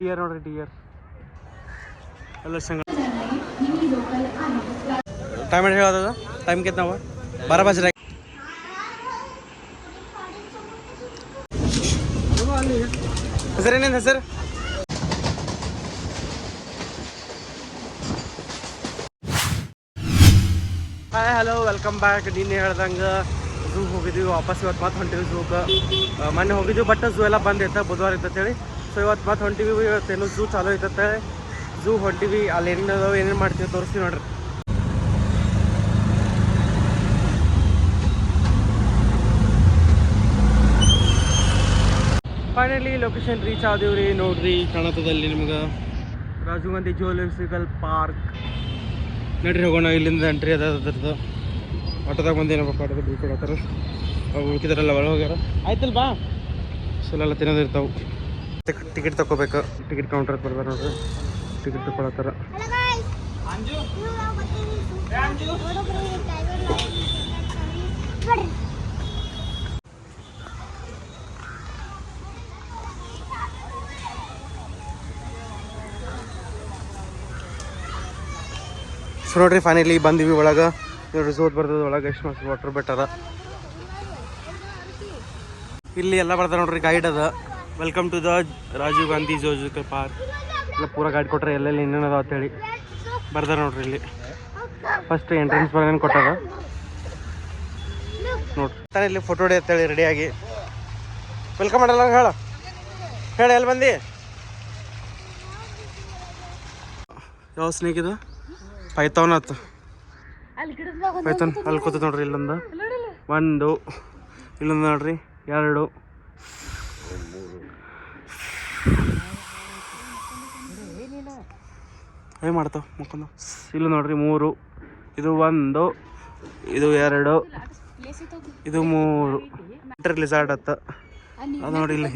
Dear ನೋಡ್ರಿ dear ಎಲ್ಲ ಸಂಗ ಟೈಮ್ ಹೇಳೋದ ಟೈಮ್ ಕಿತ್ ನಾವು 12 बज रहे ಹೆಸರು ಏನೇನು ಹೆಸರು ಹಾಯ್ ಹಲೋ ವೆಲ್ಕಮ್ ಬ್ಯಾಕ್. ನೀನು ಹೇಳ್ದಂಗೆ ಝೂ ಹೋಗಿದ್ವಿ, ವಾಪಸ್ ಇವತ್ತು ಮತ್ತೆ ಹೊಂಟಿವಿ ಝೂಗೆ. ಮೊನ್ನೆ ಹೋಗಿದ್ವಿ ಬಟ್ ಝೂ ಎಲ್ಲ ಬಂದ್ ಐತೆ, ಬುಧವಾರ ಇರ್ತೇಳಿ. ಸೊ ಇವತ್ತು ಮತ್ತೆ ಹೊಂಟಿವಿ. ಇವತ್ತೇನು ಝೂ ಚಾಲೂ ಐತೆ, ಝೂ ಹೊಂಟಿವಿ. ಅಲ್ಲಿ ಏನೇನು ಮಾಡ್ತೀವಿ ತೋರಿಸ್ತೀವಿ ನೋಡ್ರಿ. ಫೈನಲಿ ಲೊಕೇಶನ್ ರೀಚ್ ಆದೇವ್ರಿ. ನೋಡ್ರಿ ಕಾಣತದಲ್ಲಿ ನಿಮ್ಗೆ ರಾಜೀವ್ ಗಾಂಧಿ ಜುವಲಾಜಿಕಲ್ ಪಾರ್ಕ್. ನಡ್ರಿ ಹೋಗೋಣ, ಇಲ್ಲಿಂದ ಎಂಟ್ರಿ ಅದ್ರದ್ದು. ಆಟೋದಾಗ ಬಂದು ಏನಪ್ಪ ಆಟೋದಾಗ ಬೀಳ್ ಕೊಡತ್ತಾರ, ಅವು ಉಳ್ಕಿದಾರಲ್ಲ ಒಳಗೆ ಹೋಗ್ಯಾರ. ಆಯ್ತಲ್ಲ ಬಾ, ಸಲೆಲ್ಲ ತಿನ್ನೋದು ಇರ್ತಾವೆ. ಟಿಕೆಟ್ ತಗೋಬೇಕು, ಟಿಕೆಟ್ ಕೌಂಟರ್ ಬರ್ತಾರೆ ನೋಡ್ರಿ, ಟಿಕೆಟ್ ತಗೊಳತ್ತಾರ. ಸೊ ನೋಡ್ರಿ ಫೈನಲಿ ಬಂದಿವಿ ಒಳಗೆ. ನೋಡ್ರಿ ಝೂತ್ ಬರ್ತದೆ ಒಳಗೆ, ಎಷ್ಟು ಮಸ್ತ್ ವಾಟರ್ ಬೆಟ್ಟದ. ಇಲ್ಲಿ ಎಲ್ಲ ಬರ್ತಾರೆ ನೋಡ್ರಿ, ಗೈಡ್ ಅದ. Welcome to the Rajiv Gandhi zoological park. ಎಲ್ಲ ಪೂರ ಗೈಡ್ ಕೊಟ್ರೆ ಎಲ್ಲೆಲ್ಲಿ ಏನೇನದ ಅಂತೇಳಿ ಬರ್ತಾರೆ ನೋಡ್ರಿ. ಇಲ್ಲಿ ಫಸ್ಟ್ ಎಂಟ್ರೆನ್ಸ್ ಬರೋನ್ ಕೊಟ್ಟಾರ ನೋಡ್ರಿ. ಇಲ್ಲಿ ಫೋಟೋ ಹೊಡಿ ಅಂತೇಳಿ ರೆಡಿಯಾಗಿ ವೆಲ್ಕಮ್ ಮಾಡಲ್ಲ. ಹೇಳ ಎಲ್ಲಿ ಬಂದು ಯಾವ ಸ್ನೇಕ್ ಇದು ಪೈಥಾನ್ ಆತು. ಪೈಥಾನ್ ಅಲ್ಲಿ ಕೂತದ ನೋಡ್ರಿ. ಇಲ್ಲೊಂದು ಒಂದು, ಇಲ್ಲೊಂದು ನೋಡ್ರಿ 2 ಏನ್ ಮಾಡ್ತಾವ ಮುಖಂದು. ಇಲ್ಲ ನೋಡ್ರಿ 3, ಇದು 1, ಇದು 2, ಇದು 3 ಲಿಸಾರ್ಡ್ ಅತ್ತ. ಅದು ನೋಡಿ ಇಲ್ಲಿ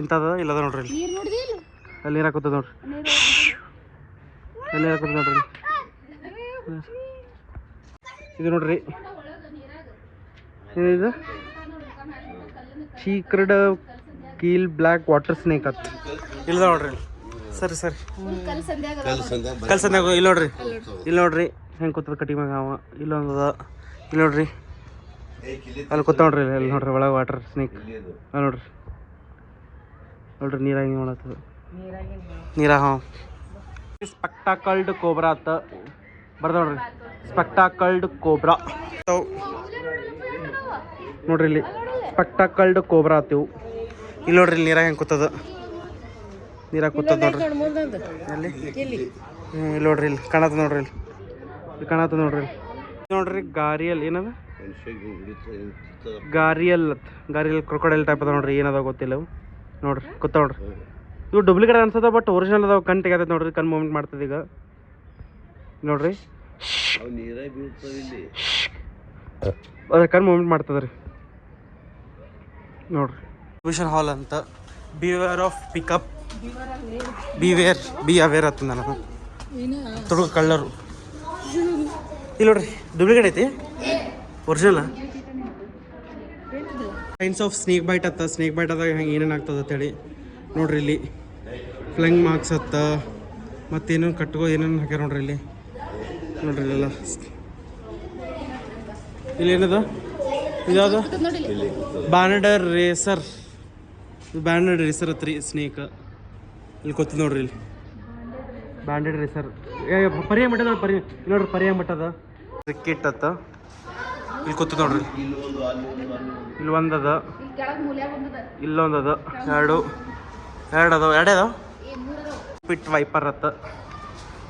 ಇಂಥದ ಇಲ್ಲದ ನೋಡ್ರಿ. ಇಲ್ಲಿ ಅಲ್ಲಿ ನೀರು ಹಾಕುತ್ತದ ನೋಡ್ರಿ, ಅಲ್ಲಿ ಹಾಕುತ್ತದ ನೋಡ್ರಿ. ಇದು ನೋಡ್ರಿ ಏನಿದು ಚೀಕ್ರೆಡ್ ಕೀಲ್ ಬ್ಲ್ಯಾಕ್ ವಾಟರ್ ಸ್ನೇಕ್ ಅತ್. ಇಲ್ಲ ನೋಡ್ರಿ ಸರಿ ಸರಿ ಕಲ್ಸಂದಾಗ. ಇಲ್ಲಿ ನೋಡ್ರಿ, ಇಲ್ಲಿ ನೋಡ್ರಿ ಹೆಂಗೆ ಕೂತದ ಕಟಿ ಮ್ಯಾಗ ಅವ. ಇಲ್ಲೊಂದದ, ಇಲ್ಲಿ ನೋಡ್ರಿ ಅಲ್ಲಿ ಕೂತ ನೋಡ್ರಿ. ಅಲ್ಲಿ ನೋಡ್ರಿ ಒಳಗೆ ವಾಟರ್ ಸ್ನೇಕ್. ಅಲ್ಲಿ ನೋಡ್ರಿ, ನೋಡ್ರಿ ನೀರಾಗಿ ನೋಡತ್ತದ ನೀರ. ಹಾಂ ಸ್ಪೆಕ್ಟಾಕಲ್ಡ್ ಕೋಬ್ರಾ ಅತ್ತ ಬರ್ದ ನೋಡ್ರಿ, ಸ್ಪೆಕ್ಟಾಕಲ್ಡ್ ಕೋಬ್ರಾ ನೋಡ್ರಿ. ಇಲ್ಲಿ ಸ್ಪೆಕ್ಟಾಕಲ್ಡ್ ಕೋಬ್ರಾ ಆತಿವು. ಇಲ್ಲಿ ನೋಡ್ರಿ ಇಲ್ಲಿ ನೀರಾಗ ಹೆಂಗೆ ಕೂತದ, ನೀರಾಗ ಕೂತದ ನೋಡ್ರಿ. ಇಲ್ಲಿ ನೋಡ್ರಿ, ಇಲ್ಲಿ ಕಾಣತ್ತದ ನೋಡ್ರಿ, ಇಲ್ಲಿ ಕಾಣತ್ತದ ನೋಡ್ರಿ. ನೋಡ್ರಿ ಗಾರಿಯಲ್ ಏನದ, ಗಾರಿಯಲ್ ಕ್ರೊಕೊಡೈಲ್ ಟೈಪ್ ಅದ ನೋಡ್ರಿ. ಏನದ ಗೊತ್ತಿಲ್ಲ ಅವು ನೋಡ್ರಿ, ಕೂತ ನೋಡ್ರಿ. ಇವು ಡೂಪ್ಲಿಕೇಟ್ ಅನ್ಸದ, ಬಟ್ ಒರಿಜಿನಲ್ ಅದಾವ. ಕಣ್ ತೆಗ್ಯತೈತೆ ನೋಡ್ರಿ, ಕಣ್ ಮೂವ್ಮೆಂಟ್ ಮಾಡ್ತದ ಈಗ ನೋಡ್ರಿ. ಅದ ಕಣ್ ಮೂವ್ಮೆಂಟ್ ಮಾಡ್ತದ್ರಿ ನೋಡ್ರಿ. ಎಕ್ಸಿಬಿಷನ್ ಹಾಲ್ ಅಂತ. Beware of pickup, be aware ಆತ ನನಗೆ ತೊಡಗ ಕಳ್ಳರು. ಇಲ್ಲಿ ನೋಡ್ರಿ ಡೂಪ್ಲಿಕೇಟ್ ಐತಿ, original. Science of snake byte ಅತ್ತ. ಸ್ನೇಕ್ ಬೈಟ್ ಅದಾಗ ಹೆಂಗೆ ಏನೇನು ಆಗ್ತದೆ ಅಂತೇಳಿ ನೋಡ್ರಿ. ಇಲ್ಲಿ ಫ್ಲಂಗ್ ಮಾರ್ಕ್ಸ್ ಅತ್ತ, ಮತ್ತೇನು ಕಟ್ಕೋ ಏನೇನು ಹಾಕ್ಯಾರ ನೋಡ್ರಿ. ಇಲ್ಲಿ ನೋಡ್ರಿ ಇಲ್ಲೆಲ್ಲ. ಇಲ್ಲಿ ಏನದ, ಇದ್ಯಾವುದು ಬ್ಯಾಂಡೆಡ್ ರೇಸರ್. ಬ್ಯಾಂಡೆಡ್ ರೇಸರ್ ಹತ್ರಿ ಸ್ನೇಕ್. ಇಲ್ಲಿ ಗೊತ್ತದ ನೋಡ್ರಿ, ಇಲ್ಲಿ ಬ್ಯಾಂಡೆಡ್ ರೇಸರ್. ಪರಿಯ ಮಟ್ಟದ ನೋಡ್ರಿ, ನೋಡ್ರಿ ಪರಿಯ ಮಟ್ಟದ ಕ್ರಿಕೆಟ್ ಅತ್ತ. ಇಲ್ಲಿ ಗೊತ್ತದ ನೋಡ್ರಿ. ಇಲ್ಲಿ ಒಂದದ, ಇಲ್ಲೊಂದದ, 2 ಅದಾವ, 2 ಅದಾವ. ಪಿಟ್ ವೈಪರ್ ಅತ್ತ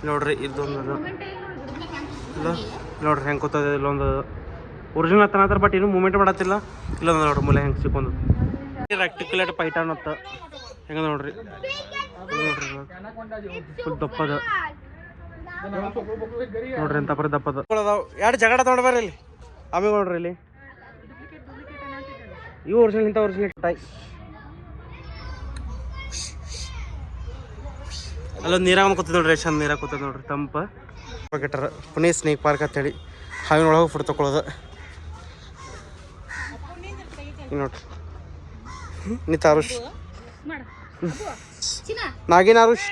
ನೋಡ್ರಿ. ಇದೊಂದದ, ಇಲ್ಲ ನೋಡ್ರಿ ಹೆಂಗೆ ಕೂತದ. ಇಲ್ಲೊಂದದ ಒರಿಜಿನಲ್ ಹತ್ತನತ್ತಾರ, ಬಟ್ ಇನ್ನೂ ಮೂಮೆಂಟ್ ಮಾಡತ್ತಿಲ್ಲ. ಇಲ್ಲೊಂದು ನೋಡ್ರಿ ಮೂಲೆ ಹೆಂಗೆ ಸಿಕ್ಕೊಂದು. ರೆಕ್ಟಿಕ್ಯುಲೇಟ್ ಪೈಟಾನ್ ಅತ್ತ ಹೆಂಗ ನೋಡ್ರಿ. ನೋಡ್ರಿ ಫುಲ್ ದಪ್ಪದ ನೋಡ್ರಿ, ಎಂತ ಪರಿ ದಪ್ಪದ. 2 ಜಗಡ ತೊಗೊಂಡು ಬರ್ರಿ ಇಲ್ಲಿ. ಆಮೇಲೆ ನೋಡ್ರಿ ಇಲ್ಲಿ ಇವು ಒರಿಜಿನಲ್, ಇಂಥ ಒರಿಜಿನಲ್ ಟೈ. ಅಲ್ಲೊಂದು ನೀರಾಗ ಕೂತದ ನೋಡ್ರಿ, ಚಂದ ನೀರಾಗ ಕೂತದ ನೋಡ್ರಿ, ತಂಪ ಕೆಟ್ಟಾರ. ಪುಣೆ ಸ್ನೇಕ್ ಪಾರ್ಕ್ ಅಂತೇಳಿ ಹಾವಿನೊಳಗೆ ಫುಡ್ ತಗೊಳ್ಳೋದು ನೋಡ್ರಿ. ನೀ ತಾರುಷ್ ನಾಗಿನ್ ಆರುಷ್.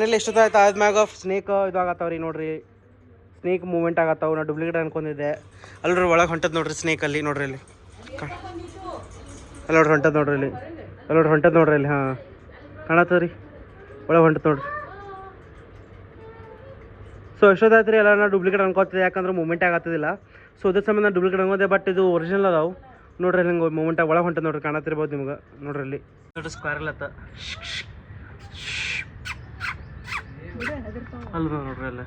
ಅಲ್ಲಿ ಎಷ್ಟೊತ್ತಾಯ್ತು ಆದ್ಮ್ಯಾಗ ಸ್ನೇಕ್ ಇದಾಗತ್ತವ್ರಿ ನೋಡ್ರಿ. ಸ್ನೇಕ್ ಮೂವ್ಮೆಂಟ್ ಆಗತ್ತಾವ. ನಾ ಡೂಪ್ಲಿಕೇಟ್ ಅನ್ಕೊಂಡಿದ್ದೆ. ಅಲ್ರಿ ಒಳಗೆ ಹೊಂಟದ್ ನೋಡ್ರಿ ಸ್ನೇಕ್ ಅಲ್ಲಿ ನೋಡ್ರಿ ಅಲ್ಲಿ. ಅಲ್ಲಿ ನೋಡ್ರಿ ಹೊಂಟದ್ ನೋಡ್ರಿ ಇಲ್ಲಿ. ಅಲ್ಲಿ ನೋಡ್ರಿ ಹೊಂಟದ್ ನೋಡ್ರಿ ಅಲ್ಲಿ. ಹಾಂ ಕಾಣತ್ತದ್ರಿ ಒಳಗೆ ಹೊಂಟದ್ ನೋಡ್ರಿ. ಸೊ ಎಷ್ಟೊತ್ತಾಯ್ತು ರೀ ಎಲ್ಲ ನಾ ಡೂಪ್ಲಿಕೇಟ್ ಅನ್ಕೋತಿದ್ದೆ, ಯಾಕಂದ್ರೆ ಮೂವ್ಮೆಂಟ್ ಆಗತ್ತದಿಲ್ಲ. ಸೊ ಅದ್ರ ಸಂಬಂಧ ನಾನು ಡೂಪ್ಲಿಕೇಟ್ ಅನ್ಕೋದೆ. ಬಟ್ ಇದು ಒರಿಜಿನಲ್ ಅದಾವು ನೋಡ್ರಿ. ಹಿಂಗೆ ಮೂವ್ಮೆಂಟ್ ಒಳಗೆ ಹೊಂಟದ್ ನೋಡ್ರಿ, ಕಾಣತ್ತಿರ್ಬೋದು ನಿಮ್ಗೆ ನೋಡ್ರಿ ಅಲ್ಲಿ. ನೋಡ್ರಿ ಸ್ಕ್ವೇರ್ ಅತ್ತ ಅಲ್ಲ ನೋಡ್ರಿ ಅಲ್ಲ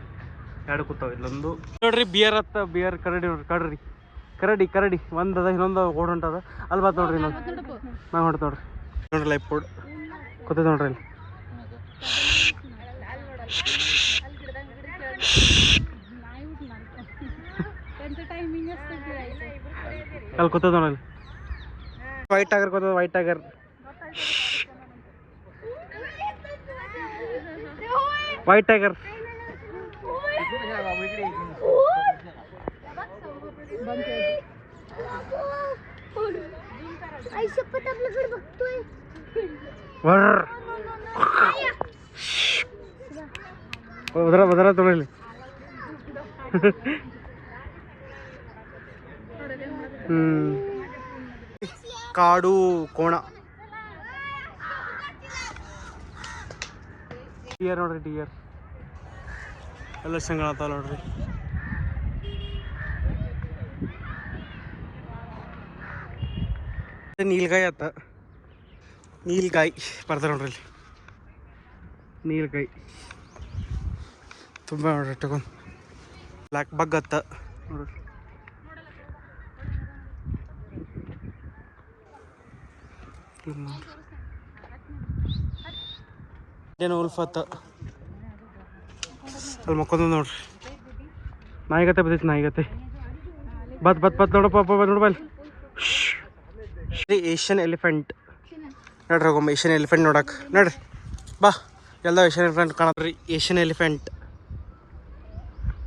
ಎರಡು ಕೂತಾವ. ಇಲ್ಲೊಂದು ನೋಡ್ರಿ ಬಿಯರ್ ಅತ್ತ. ಬಿಯರ್ ಕರಡಿ ನೋಡ್ರಿ. ಕರಡಿ ಕರಡಿ ಒಂದು ಅದ, ಇನ್ನೊಂದು ಓಡ್ ಹೊಂಟದ. ಅಲ್ಲಿ ಬಾತ್ ನೋಡ್ರಿ ಇನ್ನೊಂದು ನಾವು ಹೊಂಟ ನೋಡ್ರಿ. ನೋಡ್ರಿ ಲೈಫ್ ಫುಡ್ ಕೂತದ ನೋಡ್ರಿ ಅಲ್ಲಿ. ಅಲ್ಲಿ ಕೂತದ ನೋಡಲ್ಲಿ. ವೈಟ್ ಟೈಗರ್ ಕೂತದ. White tiger white tiger. ಬದರ ತೊಗೊಳ್ಳಿ. ಕಾಡು ಕೋಣ. ಡಿಯರ್ ನೋಡ್ರಿ, ಡಿಯರ್ ಎಲ್ಲ ಸಂಗಳತ್ತಾವ ನೋಡ್ರಿ. ನೀಲ್ಗಾಯಿ ಆತ. ನೀಲ್ಗಾಯಿ ಬರ್ತಾರೆ ನೋಡ್ರಿ ಇಲ್ಲಿ. ನೀಲ್ಗಾಯಿ ತುಂಬ ನೋಡ್ರಿ. ತಗೊಂಡು ಬ್ಲ್ಯಾಕ್ ಬಗ್ ಅತ್ತ ನೋಡ್ರಿ. ಏನು ಉಲ್ಫ್ ಅತ್ತ. ಅಲ್ಲಿ ಮಕ್ಕೊಂದು ನೋಡ್ರಿ. ನಾಯಿಗತ್ತೆ ಬರ್ತೈತಿ. ನಾಯಿಗತ್ತೆ ಬತ್ ನೋಡಪ್ಪ ನೋಡಪ್ಪ ಅಲ್ಲಿ. ಏಷ್ಯನ್ ಎಲಿಫೆಂಟ್ ನೋಡ್ರಿ. ಹೋಗಮ್ಮ ಏಷ್ಯನ್ ಎಲಿಫೆಂಟ್ ನೋಡಕ್ಕೆ ನೋಡ್ರಿ. ಬಾ ಎಲ್ಲ ಏಷ್ಯನ್ ಎಲಿಫೆಂಟ್ ಕಾಣತ್ರಿ. ಏಷ್ಯನ್ ಎಲಿಫೆಂಟ್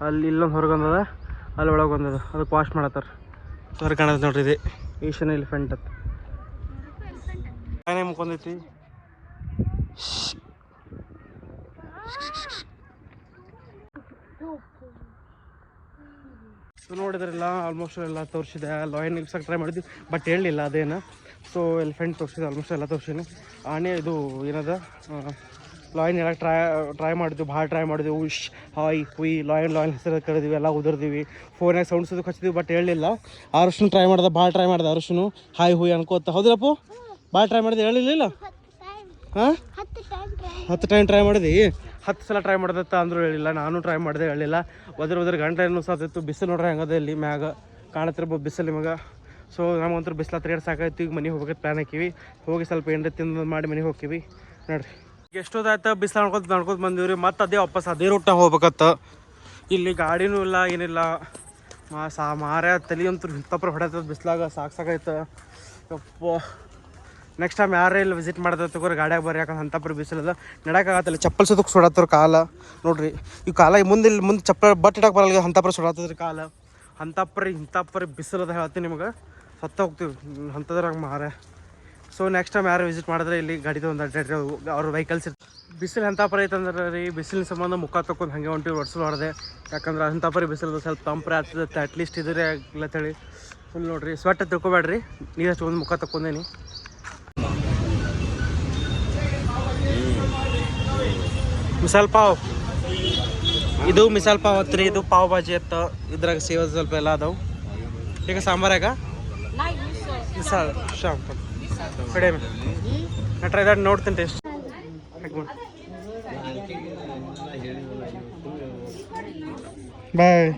ಅಲ್ಲಿ ಇಲ್ಲೊಂದು ಹೊರಗೊಂದದ, ಅಲ್ಲಿ ಒಳಗೆ ಒಂದದ. ಅದಕ್ಕೆ ವಾಶ್ ಮಾಡತ್ತಾರ. ಹೊರಗೆ ಕಾಣತ್ತೆ ನೋಡ್ರಿ. ಇದೆ ಏಷ್ಯನ್ ಎಲಿಫೆಂಟ್ ಅಂತ. ಏನೇ ಮುಕ್ಕೊಂದೈತಿ. ನೋಡಿದ್ರಲ್ಲ ಆಲ್ಮೋಸ್ಟ್ ಎಲ್ಲ ತೋರಿಸಿದೆ. ಲಾಯನ್ ಇಲ್ಸಕ್ಕೆ ಟ್ರೈ ಮಾಡಿದ್ವಿ ಬಟ್ ಹೇಳಲಿಲ್ಲ ಅದೇನು. ಸೊ ಎಲಿಫೆಂಟ್ ತೋರಿಸಿದೆ. ಆಲ್ಮೋಸ್ಟ್ ಎಲ್ಲ ತೋರಿಸಿನಿ. ಆನೆ ಇದು ಏನದ ಲಾಯನ್ ಎಲ್ಲ ಟ್ರೈ ಮಾಡಿದ್ವಿ. ಭಾಳ ಟ್ರೈ ಮಾಡಿದ್ವಿ. ಉಶ್ ಹಾಯ್ ಹುಯ್ ಲಾಯನ್ ಹೆಸರು ಕರೆದಿವಿ. ಎಲ್ಲ ಉದುರ್ದಿವಿ. ಫೋನಾಗ ಸೌಂಡ್ಸ್ ಅದು ಹಚ್ಚಿದ್ವಿ ಬಟ್ ಹೇಳಲಿಲ್ಲ. ಆರುಷನು ಟ್ರೈ ಮಾಡ್ದೆ. ಭಾಳ ಟ್ರೈ ಮಾಡಿದೆ ಆರುಷನು. ಹಾಯ್ ಹುಯ್ ಅನ್ಕೋತ. ಹೌದಿಲ್ಲಪ್ಪು ಭಾಳ ಟ್ರೈ ಮಾಡಿದೆ. ಹೇಳಿಲ್ಲ ಹಾಂ 10 ಟೈಮ್ ಟ್ರೈ ಮಾಡಿದೆ. 10 ಸಲ ಟ್ರೈ ಮಾಡ್ದತ್ತ ಅಂದರೂ ಹೇಳಿಲ್ಲ. ನಾನು ಟ್ರೈ ಮಾಡಿದೆ, ಹೇಳಿಲ್ಲ. ಒದ್ರ ಗಂಟೆ ಏನು ಸಾತಿತ್ತು. ಬಿಸಿಲು ನೋಡ್ರಿ ಹೆಂಗದ ಇಲ್ಲಿ ಮ್ಯಾಗ ಕಾಣತ್ತಿರ್ಬೋದು ಬಿಸಿಲು ನಿಮಗೆ. ಸೊ ನಮಗಂತೂ ಬಿಸಿಲು ಹತ್ತಿರ ಸಾಕಾಯ್ತು. ಈಗ ಮನೆಗೆ ಹೋಗೋಕೆ ಪ್ಲ್ಯಾನ್ ಹಾಕಿವಿ. ಹೋಗಿ ಸ್ವಲ್ಪ ಏನ್ರಿ ತಿಂದು ಮಾಡಿ ಮನೆಗೆ ಹೋಗ್ತೀವಿ ನೋಡ್ರಿ. ಎಷ್ಟೊತ್ತಾಯ್ತು ಬಿಸಿಲು ನಡ್ಕೊತ ಬಂದೀವಿ. ಮತ್ತು ಅದೇ ವಾಪಸ್ ಅದೇ ರೂಟ್ನ ಹೋಗ್ಬೇಕತ್ತ. ಇಲ್ಲಿ ಗಾಡಿನೂ ಇಲ್ಲ ಏನಿಲ್ಲ. ಮಾರ್ಯ ತಲೆಯಂತೂ ಇಂಥಪ್ರ ಹೊಡೆತದ ಬಿಸ್ಲಾಗ. ಸಾಕಾಯ್ತು ಯಪ್ಪ. ನೆಕ್ಸ್ಟ್ ಟೈಮ್ ಯಾರೇ ಇಲ್ಲಿ ವಿಸಿಟ್ ಮಾಡಿದ್ರೆ ತಗೋರಿ ಗಾಡಿಯಾಗ ಬರ್ರಿ. ಯಾಕಂದ್ರೆ ಅಂಥಪ್ರ ಬಿಸಿಲದ ನಡಕ್ಕಾಗತ್ತಲ್ಲ. ಚಪ್ಪಲ್ ಸುದಕ್ಕೆ ಸುಡತ್ತವ್ರ ಕಾಲ ನೋಡ್ರಿ. ಈ ಕಾಲ ಮುಂದೆ ಚಪ್ಪಲ್ ಬಟ್ ಇಡಕ್ಕೆ ಬರಲ್ಲ. ಅಂಥಪ್ರ ಸುಡತ್ತದ್ರಿ ಕಾಲ. ಇಂಥಪ್ರಿ ಬಿಸಿಲದ ಹೇಳ್ತೀನಿ ನಿಮಗೆ. ಸತ್ತ ಹೋಗ್ತೀವಿ ಅಂಥದ್ರಾಗ ಮಾರ. ಸೊ ನೆಕ್ಸ್ಟ್ ಟೈಮ್ ಯಾರು ವಿಸಿಟ್ ಮಾಡಿದ್ರೆ ಇಲ್ಲಿ ಗಾಡಿ ತೊಗೊಂಡು ಅವ್ರ ವೆಹಿಕಲ್ಸ್ ಬಿಸಿಲು ಅಂಥಪ್ರ ಐತಂದ್ರೆ ರೀ. ಬಿಸಿಲಿನ ಸಂಬಂಧ ಮುಖ ತಗೊಂಡು ಹಾಗೆ ಹೊಂಟಿವಿ. ಒಡ್ಸಲು ಹೊಡೆದೆ. ಯಾಕಂದ್ರೆ ಅಂಥಪ್ರಿ ಬಿಸಿಲು ಸ್ವಲ್ಪ ತಂಪ್ರೆ ಆಗ್ತದೆ. ಅಟ್ಲೀಸ್ಟ್ ಇದ್ರೆ ಇಲ್ಲ ಹೇಳಿ ಫುಲ್ ನೋಡ್ರಿ. ಸ್ವೆಟ್ ತಿಳ್ಕೊಬೇಡ್ರಿ. ನೀರು ಹಚ್ಚಿ ಒಂದು ಮುಖ ತಗೊಂಡೇನಿ. ಮಿಸಾಲ್ ಪಾವ್ ಇದು ಮಿಸಾಲ್ ಪಾವ್ ಹತ್ರಿ. ಇದು ಪಾವ್ ಭಾಜಿ ಅತ್ತ. ಇದ್ರಾಗ ಸೇವ ಸ್ವಲ್ಪ ಎಲ್ಲ ಅದಾವು. ಈಗ ಸಾಂಬಾರಾಗ ಮಿಸಾಲ್ ಶಾಮ್ ಕಡಿಮೆ ನಾ ಟ್ರೈ ಮಾಡಿ ನೋಡ್ತೀನಿ ಟೇಸ್ಟ್. ಬಾಯ್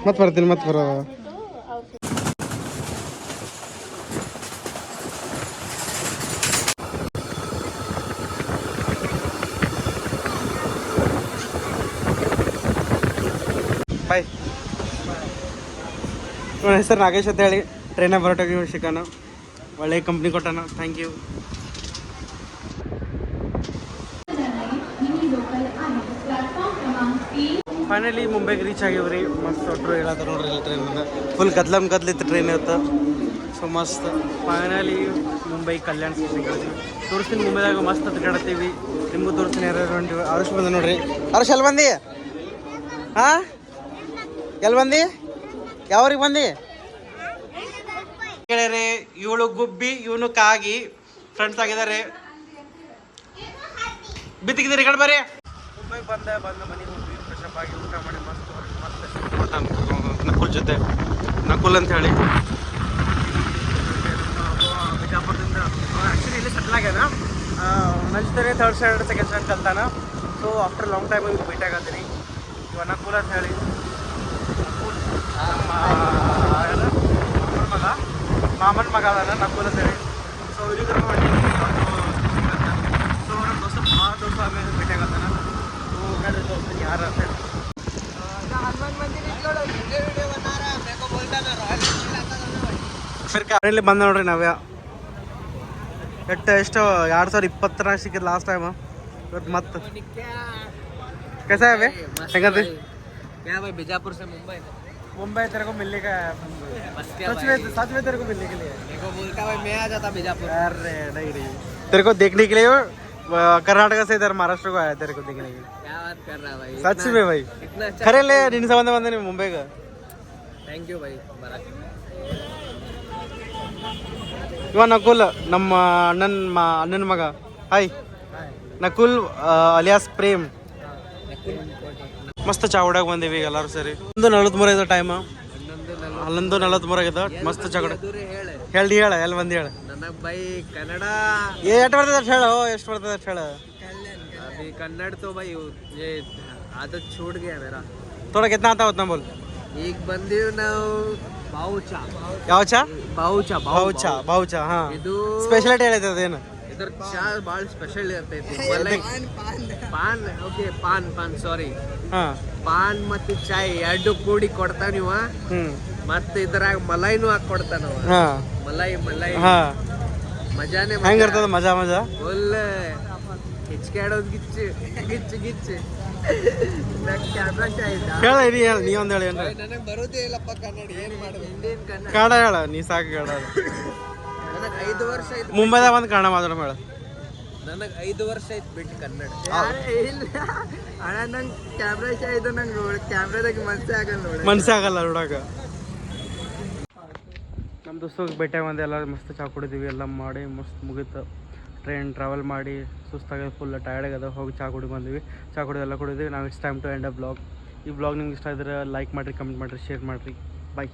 ಮತ್ತೆ ಬರ್ತೀನಿ. ಮತ್ತೆ ಬರೋ ಬಾಯ್. ನನ್ನ ಹೆಸರು ನಾಗೇಶ್ ಅಂತ ಹೇಳಿ. ಟ್ರೈನಾಗ ಬರೋಟೋಗಿ ಶಿಕಾನು ಒಳ್ಳೆ ಕಂಪ್ನಿ ಕೊಟ್ಟಾನ. Thank you. ಫೈನಲಿ ಮುಂಬೈಗೆ ರೀಚ್ ಆಗಿವ್ರಿ. ಮಸ್ತ್ ಒಟ್ಟರು ಹೇಳತ್ತ ನೋಡ್ರಿ ಇಲ್ಲಿ ಟ್ರೈನಿಂದ. ಫುಲ್ ಗದ್ಲಿತ್ತು ಟ್ರೈನ್ ಇವತ್ತು. ಸೊ ಮಸ್ತ್ ಫೈನಲಿ ಮುಂಬೈ ಕಲ್ಯಾಣ ಸ್ಟೇಷನ್ಗೆ ಇಳಿದ್ವಿ. ತೋರಿಸ್ತೀನಿ ಮುಂಬೈದಾಗ ಮಸ್ತ್ ತಿರ್ಗಾಡತ್ತೀವಿ. ನಿಮಗೂ ತೋರಿಸ್ತೀನಿ ಯಾರ್ಯಾರು ಹೊಂಟಿವಿ. ಆರುಷ್ ಬಂದ ನೋಡ್ರಿ. ಆರುಷ್ ಎಲ್ಲಿ ಬಂದು? ಹಾಂ ಎಲ್ಲಿ ಬಂದು? ಯಾವ್ರಿಗೆ ಬಂದು? ಕೇಳ್ರಿ. ಇವಳು ಗುಬ್ಬಿ, ಇವನು ಕಾಗಿ ಫ್ರೆಂಡ್ಸ್ ಆಗಿದ್ದಾರೆ. ಬಿತ್ತಿಗಿದ್ದೀರಿ ಈ ಕಡೆ ಬರ್ರಿ. ಮುಂಬೈಗೆ ಬಂದ ಮನೆಗೆ ಹೋಗಿ ಫ್ರೆಶಪ್ ಆಗಿ ಊಟ ಮಾಡಿ ಮಸ್ತ್ ನಕುಲ್ ಜೊತೆ. ನಕುಲ್ ಅಂತ ಹೇಳಿ ಬಿಜಾಪುರದಿಂದ ಆ್ಯಕ್ಚುಲಿ ಇಲ್ಲಿ ಸೆಟ್ಲ್ ಆಗ್ಯಾನ. ನನ್ನ ಜೊತೆ ಥರ್ಡ್ ಸ್ಟ್ಯಾಂಡರ್ಡ್ ಸೆಕೆಂಡ್ ಸ್ಟ್ಯಾಂಡರ್ಡ್ ಕಲ್ತಾನ. ಸೊ ಆಫ್ಟರ್ ಲಾಂಗ್ ಟೈಮ್ ಇವ್ರು ಭೇಟಿ ಆಗತ್ತೀನಿ. ಇವ ನಕುಲ್ ಅಂತ ಹೇಳಿ ಮಾಮನ ಮಗ ಅದಾನ ನಕುಲ್ ಅಂತ ಹೇಳಿ. ಸೊ ಇಲ್ಲಿ ಕರ್ಕೊಂಡು ಸೊ ನಮ್ಮ ದೋಸ್ತ ಭಾಳ ದೋಸ್ತ ಆಮೇಲೆ ಭೇಟಿ ಆಗತ್ತಾನ. ಸೊ ಯಾರು ಅಂತ ಹೇಳಿ ಇಲ್ಲಿ ಬಂದ ನೋಡ್ರಿ ನಾವ್ಯ. ಎಷ್ಟು 2020 ಸಿಕ್ಕಿದ್ ಲಾಸ್ಟ್ ಟೈಮ್. ಇವತ್ತು ಮತ್ತೆ कैसा है बे? क्या भाई बीजापुर से मुंबई तेरे को मिलने का सच में तेरे को मिलने के लिए मेरे को बोलता भाई मैं आ जाता बीजापुर. अरे नहीं तेरे को देखने के लिए कर्नाटक से इधर महाराष्ट्र को आया तेरे को देखने के लिए. क्या बात कर रहा भाई? सच में भाई इतना अच्छा. खरे ले निन्न संबंध बंद मुंबई का. थैंक यू भाई. ಇವ ನಕುಲ್ ನಮ್ಮ ಅಣ್ಣನ ಮಗ. Hi Nakul alias Prem. ಮಸ್ತ್ ಚಾವಡಾಗ ಬಂದೀವಿ ಈಗ ಎಲ್ಲರೂ ಸೇರಿ. 1:43 ಇದೆ ಟೈಮ್. 11:43 ಆಗಿದೆ. ಮಸ್ತ್ ಚಾವಡ ಹೇಳಿ ಎಲ್ಲಿ ಬಂದು ಹೇಳ. ನನಗೆ ಬೈ ಕನ್ನಡ ಎಷ್ಟು ಬರ್ತದೆ ಅಷ್ಟು ಹೇಳು. ಎಷ್ಟು ಬರ್ತದೆ ಅಷ್ಟು ಹೇಳು. अभी कन्नड़ तो भाई ये आदत छूट गया मेरा. थोड़ा कितना आता उतना बोल. ಈಗ ಬಂದೀವಿ ನಾವು ಬಾವುಚಾ. ಯಾವ ಚಾ? ಬಾವುಚಾ. ಹಾ ಇದು ಸ್ಪೆಷಾಲಿಟಿ ಹೇಳಿದೆ ಅದೇನು? ಇದ್ರ ಚಾ ಭಾಳ ಸ್ಪೆಷಲ್ ಇರ್ತೈತಿ. ಪಾನ್ ಓಕೆ ಪಾನ್ ಸಾರಿ ಪಾನ್ ಮತ್ತು ಚಾಯ್ ಎರಡು ಕೂಡಿ ಕೊಡ್ತಾವ ನೀವ. ಮತ್ತೆ ಇದ್ರಾಗ ಮಲೈನು ಹಾಕಿ ಕೊಡ್ತಾನವ. ಮಲೈ ಮಜಾನೇ ಹೆಂಗಿರ್ತದ? ಮಜಾ ಫುಲ್ ಹಿಚ್ಕಾಡೋದು ಗಿಚ್ಚು ಕ್ಯಾಮ್ರಾ ಚಾಯ್ ನೀ ಒಂದ್ ಹೇಳಿ. ನನಗೆ ಬರೋದೇ ಇಲ್ಲಪ್ಪ ಕನ್ನಡ. ಏನ್ ಮಾಡೋದು? ಇಂಡಿಯನ್ ಕನ್ನಡ ಹೇಳ. ನೀ ಸಾಕು ಹೇಳ. ನನಗೆ 5 ವರ್ಷ ಆಯ್ತು ಮುಂಬೈದಾಗ ಬಂದು ಕನ್ನಡ ಮಾತಾಡೋ ಹೇಳ. ನನಗೆ 5 ವರ್ಷ ಆಯ್ತು ಬಿಟ್ಟು ಕನ್ನಡ. ಇಲ್ಲ ಅಣ್ಣ ನಂಗೆ ಕ್ಯಾಮ್ರಾ ಚಾಯ್ ಇದು ನಂಗೆ ನೋಡಿ ಕ್ಯಾಮ್ರಾದಾಗ ಮನ್ಸೇ ಆಗಲ್ಲ ನೋಡಾಕ. ನಮ್ಮ ದೋಸ್ತಗೆ ಭೇಟಿ ಬಂದು ಎಲ್ಲ ಮಸ್ತ್ ಚಾ ಕುಡಿದೀವಿ. ಎಲ್ಲ ಮಾಡಿ ಮಸ್ತ್ ಮುಗೀತು. ಟ್ರೈನ್ ಟ್ರಾವೆಲ್ ಮಾಡಿ ಸುಸ್ತಾಗಿ ಫುಲ್ ಟಯರ್ಡ್ ಆಗ್ಯದ. ಹೋಗಿ ಚಾ ಕುಡಿ ಬಂದ್ವಿ. ಚಾ ಕುಡಿದು ಎಲ್ಲ ಕುಡಿದ್ವಿ. ನಾವು it's time to end a blog. ಈ ಬ್ಲಾಗ್ ನಿಮ್ಗೆ ಇಷ್ಟ ಇದ್ರೆ ಲೈಕ್ ಮಾಡಿರಿ, ಕಮೆಂಟ್ ಮಾಡಿರಿ, ಶೇರ್ ಮಾಡಿರಿ. ಬಾಯ್.